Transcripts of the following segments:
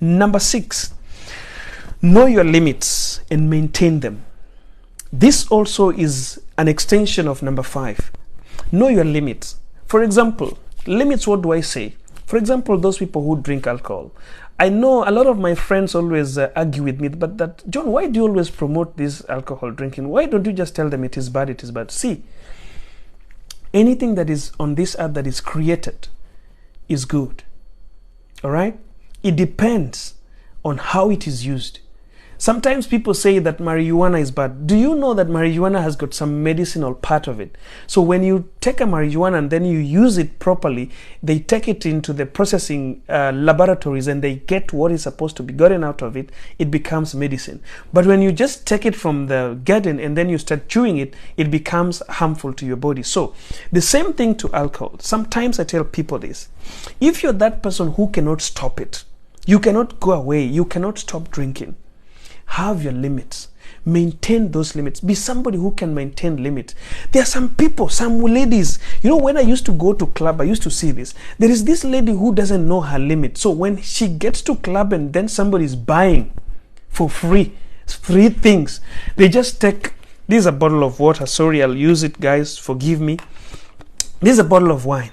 Number 6, know your limits and maintain them. This also is an extension of number 5. Know your limits. For example, limits, what do I say? For example, those people who drink alcohol. I know a lot of my friends always argue with me, but that, John, why do you always promote this alcohol drinking? Why don't you just tell them it is bad, it is bad? See, anything that is on this earth that is created is good. All right? It depends on how it is used. Sometimes people say that marijuana is bad. Do you know that marijuana has got some medicinal part of it? So when you take a marijuana and then you use it properly, they take it into the processing laboratories and they get what is supposed to be gotten out of it. It becomes medicine. But when you just take it from the garden and then you start chewing it, it becomes harmful to your body. So the same thing to alcohol. Sometimes I tell people this. If you're that person who cannot stop it, you cannot go away, you cannot stop drinking, have your limits. Maintain those limits. Be somebody who can maintain limits. There are some people, some ladies, you know, when I used to go to club, I used to see this. There is this lady who doesn't know her limit. So when she gets to club and then somebody is buying for free things, they just take, this is a bottle of water. Sorry, I'll use it, guys. Forgive me. This is a bottle of wine.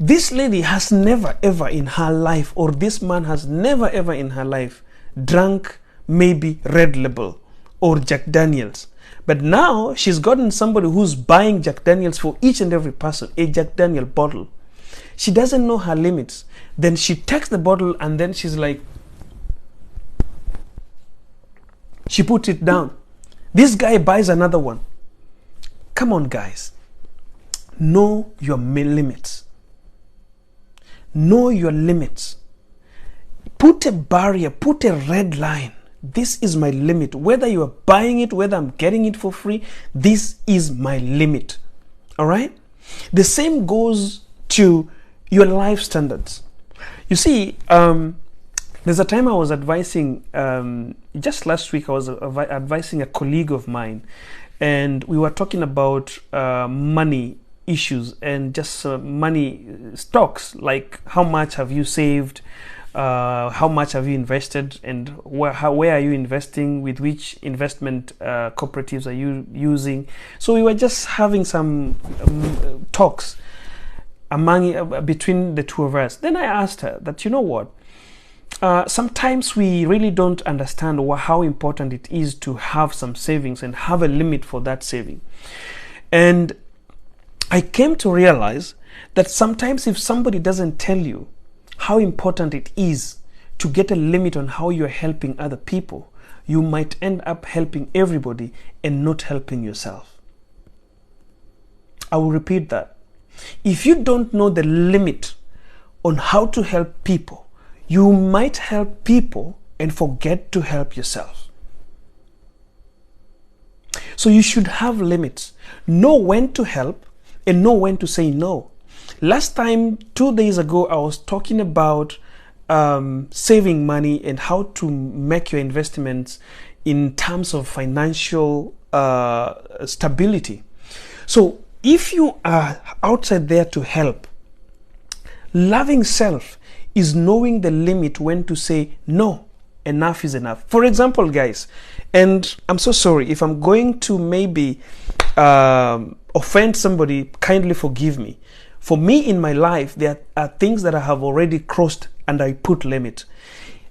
This lady has never ever in her life, or this man has never ever in her life drunk maybe Red Label or Jack Daniels. But now she's gotten somebody who's buying Jack Daniels for each and every person, a Jack Daniel bottle. She doesn't know her limits. Then she takes the bottle and then she's like, she puts it down. This guy buys another one. Come on, guys. Know your limits. Know your limits. Put a barrier, put a red line. This is my limit. Whether you are buying it, whether I'm getting it for free, this is my limit. All right? The same goes to your life standards. You see, there's a time I was advising, just last week, I was advising a colleague of mine, and we were talking about money issues and just money stocks, like how much have you saved, how much have you invested, and where are you investing, with which investment cooperatives are you using. So we were just having some talks between the two of us. Then I asked her that, you know what, sometimes we really don't understand how important it is to have some savings and have a limit for that saving. And I came to realize that sometimes if somebody doesn't tell you how important it is to get a limit on how you're helping other people, you might end up helping everybody and not helping yourself. I will repeat that. If you don't know the limit on how to help people, you might help people and forget to help yourself. So you should have limits. Know when to help and know when to say no. Last time, 2 days ago, I was talking about saving money and how to make your investments in terms of financial stability. So if you are outside there to help, loving self is knowing the limit when to say no. Enough is enough. For example, guys, and I'm so sorry if I'm going to maybe offend somebody, kindly forgive me. For me in my life, there are things that I have already crossed and I put limit.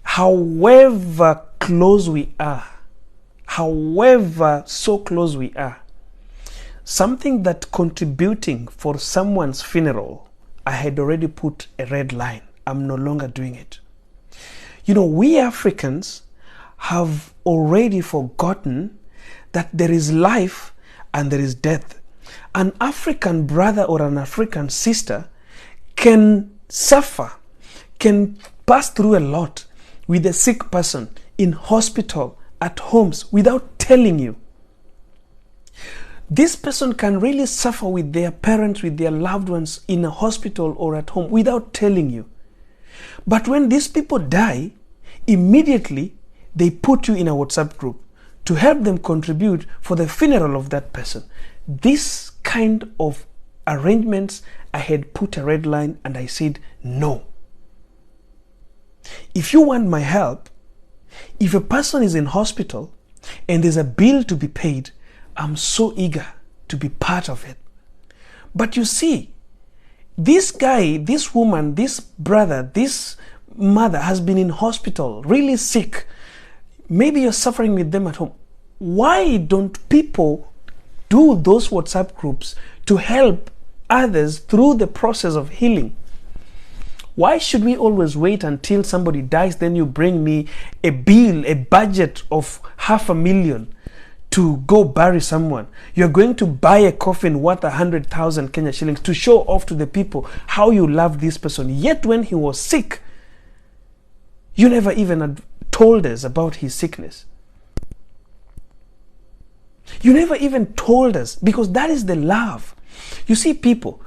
However close we are, however so close we are, something that contributing for someone's funeral, I had already put a red line. I'm no longer doing it. You know, we Africans have already forgotten that there is life and there is death. An African brother or an African sister can suffer, can pass through a lot with a sick person in hospital, at homes, without telling you. This person can really suffer with their parents, with their loved ones in a hospital or at home without telling you. But when these people die, immediately they put you in a WhatsApp group to help them contribute for the funeral of that person. This kind of arrangements, I had put a red line and I said no. If you want my help, if a person is in hospital and there's a bill to be paid, I'm so eager to be part of it. But you see, this guy, this woman, this brother, this mother has been in hospital, really sick. Maybe you're suffering with them at home. Why don't people do those WhatsApp groups to help others through the process of healing? Why should we always wait until somebody dies, then you bring me a bill, a budget of 500,000 to go bury someone? You're going to buy a coffin worth 100,000 Kenya shillings to show off to the people how you love this person. Yet when he was sick, you never even had told us about his sickness. You never even told us, because that is the love. You see, people,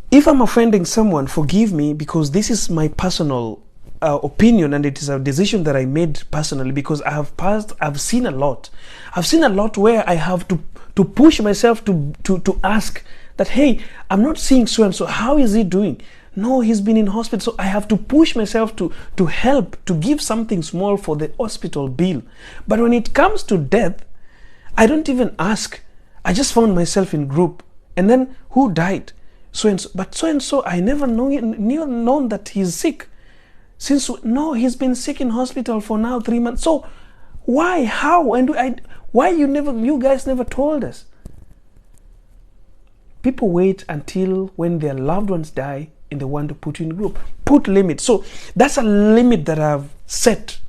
if I'm offending someone, forgive me, because this is my personal opinion, and it is a decision that I made personally, because I've seen a lot. I've seen a lot where I have to push myself to ask that, hey, I'm not seeing so and so, how is he doing? No, he's been in hospital, so I have to push myself to help, to give something small for the hospital bill. But when it comes to death, I don't even ask. I just found myself in group, and then who died? So and so. But so and so, I never known that he's sick. No, he's been sick in hospital for now 3 months. So why, how, and why you guys never told us? People wait until when their loved ones die and they want to put you in a group. Put limits. So that's a limit that I've set.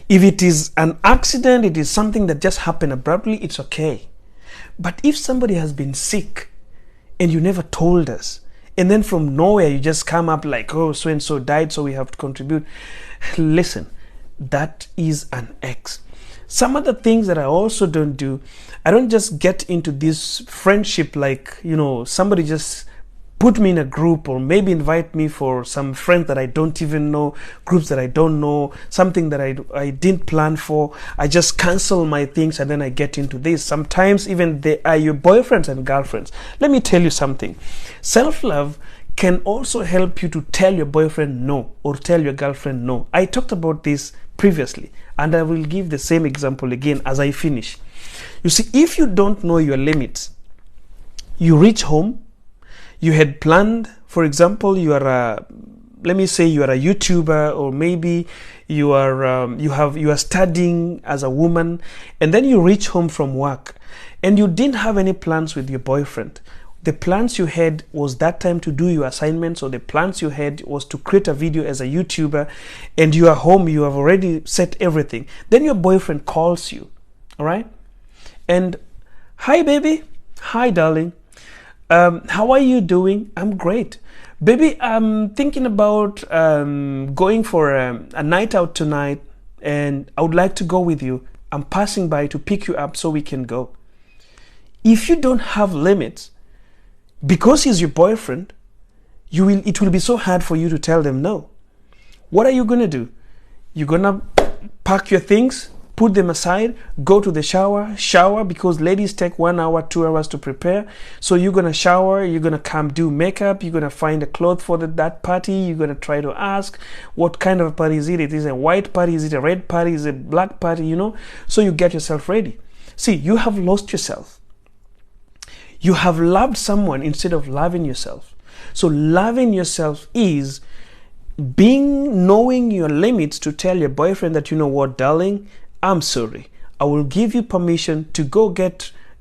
If it is an accident, it is something that just happened abruptly, it's okay. But if somebody has been sick and you never told us, and then from nowhere you just come up like, oh, so and so died, so we have to contribute. Listen, that is an X. Some other things that I also don't do, I don't just get into this friendship like, somebody just put me in a group, or maybe invite me for some friends that I don't even know, groups that I don't know, something that I didn't plan for. I just cancel my things and then I get into this. Sometimes even they are your boyfriends and girlfriends. Let me tell you something. Self-love can also help you to tell your boyfriend no, or tell your girlfriend no. I talked about this previously, and I will give the same example again as I finish. You see, if you don't know your limits, you reach home, you had planned, for example, let me say you are a YouTuber, or maybe you are studying as a woman, and then you reach home from work and you didn't have any plans with your boyfriend. The plans you had was that time to do your assignments, or the plans you had was to create a video as a YouTuber, and you are home, you have already set everything. Then your boyfriend calls you, all right? And, hi baby, hi darling. How are you doing? I'm great. Baby, I'm thinking about going for a night out tonight, and I would like to go with you. I'm passing by to pick you up so we can go. If you don't have limits, because he's your boyfriend, it will be so hard for you to tell them no. What are you going to do? You're going to pack your things, put them aside, go to the shower, because ladies take 1 hour, 2 hours to prepare. So you're going to shower, you're going to come do makeup, you're going to find a cloth for that party, you're going to try to ask, what kind of a party is it? Is it a white party? Is it a red party? Is it a black party? So you get yourself ready. See, you have lost yourself. You have loved someone instead of loving yourself. So loving yourself is knowing your limits, to tell your boyfriend that, you know what, darling, I'm sorry. I will give you permission to go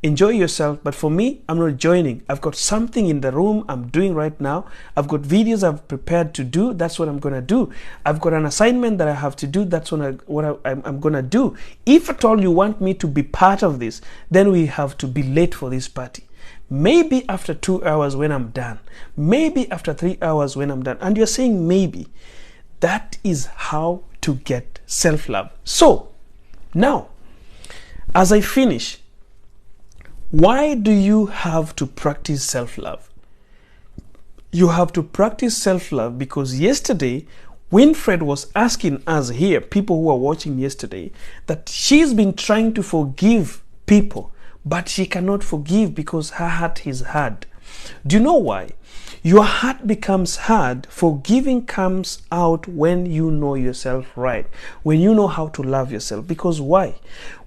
enjoy yourself, but for me, I'm not joining. I've got something in the room I'm doing right now. I've got videos I've prepared to do. That's what I'm going to do. I've got an assignment that I have to do. That's what I'm going to do. If at all you want me to be part of this, then we have to be late for this party. Maybe after 2 hours when I'm done. Maybe after 3 hours when I'm done. And you're saying maybe. That is how to get self-love. So, now, as I finish, why do you have to practice self-love? You have to practice self-love because yesterday, Winfred was asking us here, people who are watching yesterday, that she's been trying to forgive people, but she cannot forgive because her heart is hard. Do you know why? Your heart becomes hard. Forgiving comes out when you know yourself right, when you know how to love yourself. Because why?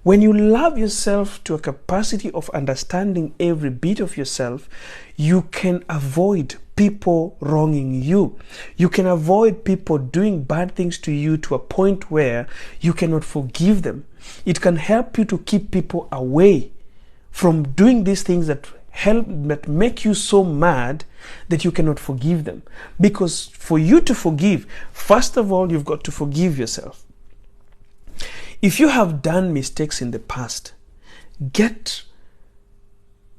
When you love yourself to a capacity of understanding every bit of yourself, you can avoid people wronging you. You can avoid people doing bad things to you to a point where you cannot forgive them. It can help you to keep people away from doing these things that make you so mad that you cannot forgive them. Because for you to forgive, first of all, you've got to forgive yourself. If you have done mistakes in the past, get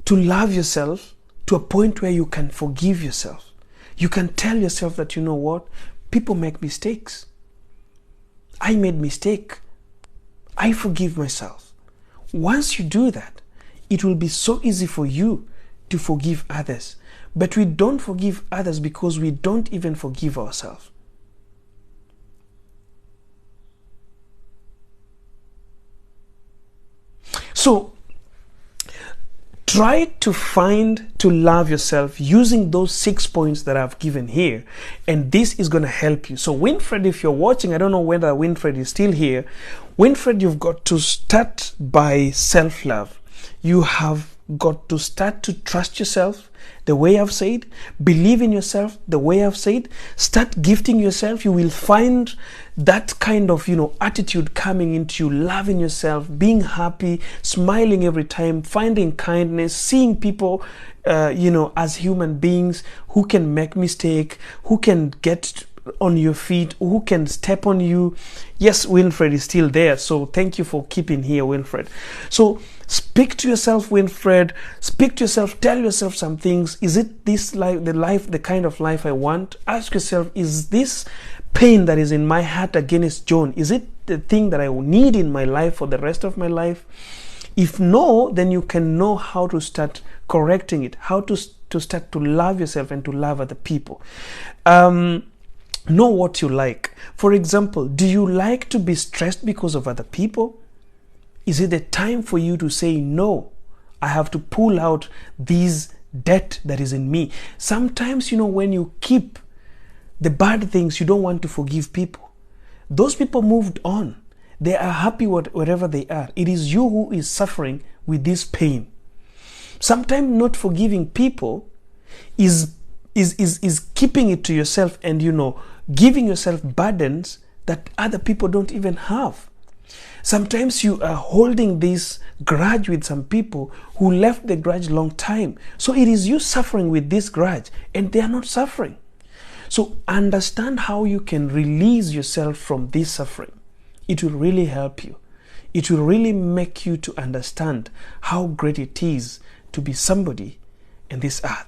to love yourself to a point where you can forgive yourself. You can tell yourself that, you know what, people make mistakes. I made mistake. I forgive myself. Once you do that, it will be so easy for you to forgive others. But we don't forgive others because we don't even forgive ourselves. So, try to love yourself using those 6 points that I've given here. And this is going to help you. So, Winfred, if you're watching, I don't know whether Winfred is still here. Winfred, you've got to start by self-love. You have got to start to trust yourself, the way I've said. Believe in yourself, the way I've said. Start gifting yourself. You will find that kind of, attitude coming into you, loving yourself, being happy, smiling every time, finding kindness, seeing people, as human beings who can make mistake, who can get on your feet, who can step on you. Yes, Winfred is still there. So thank you for keeping here, Winfred. So speak to yourself, Winfred. Speak to yourself. Tell yourself some things. Is it this life, the kind of life I want? Ask yourself, is this pain that is in my heart against John, is it the thing that I need in my life for the rest of my life? If no, then you can know how to start correcting it, how to start to love yourself and to love other people. Know what you like. For example, do you like to be stressed because of other people? Is it the time for you to say, no, I have to pull out this debt that is in me? Sometimes, when you keep the bad things, you don't want to forgive people. Those people moved on. They are happy wherever they are. It is you who is suffering with this pain. Sometimes not forgiving people is keeping it to yourself and, giving yourself burdens that other people don't even have. Sometimes you are holding this grudge with some people who left the grudge long time. So it is you suffering with this grudge and they are not suffering. So understand how you can release yourself from this suffering. It will really help you. It will really make you to understand how great it is to be somebody in this earth.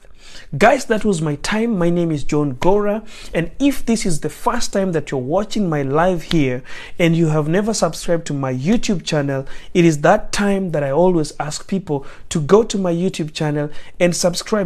Guys, that was my time. My name is Johngora, and if this is the first time that you're watching my live here and you have never subscribed to my YouTube channel, it is that time that I always ask people to go to my YouTube channel and subscribe.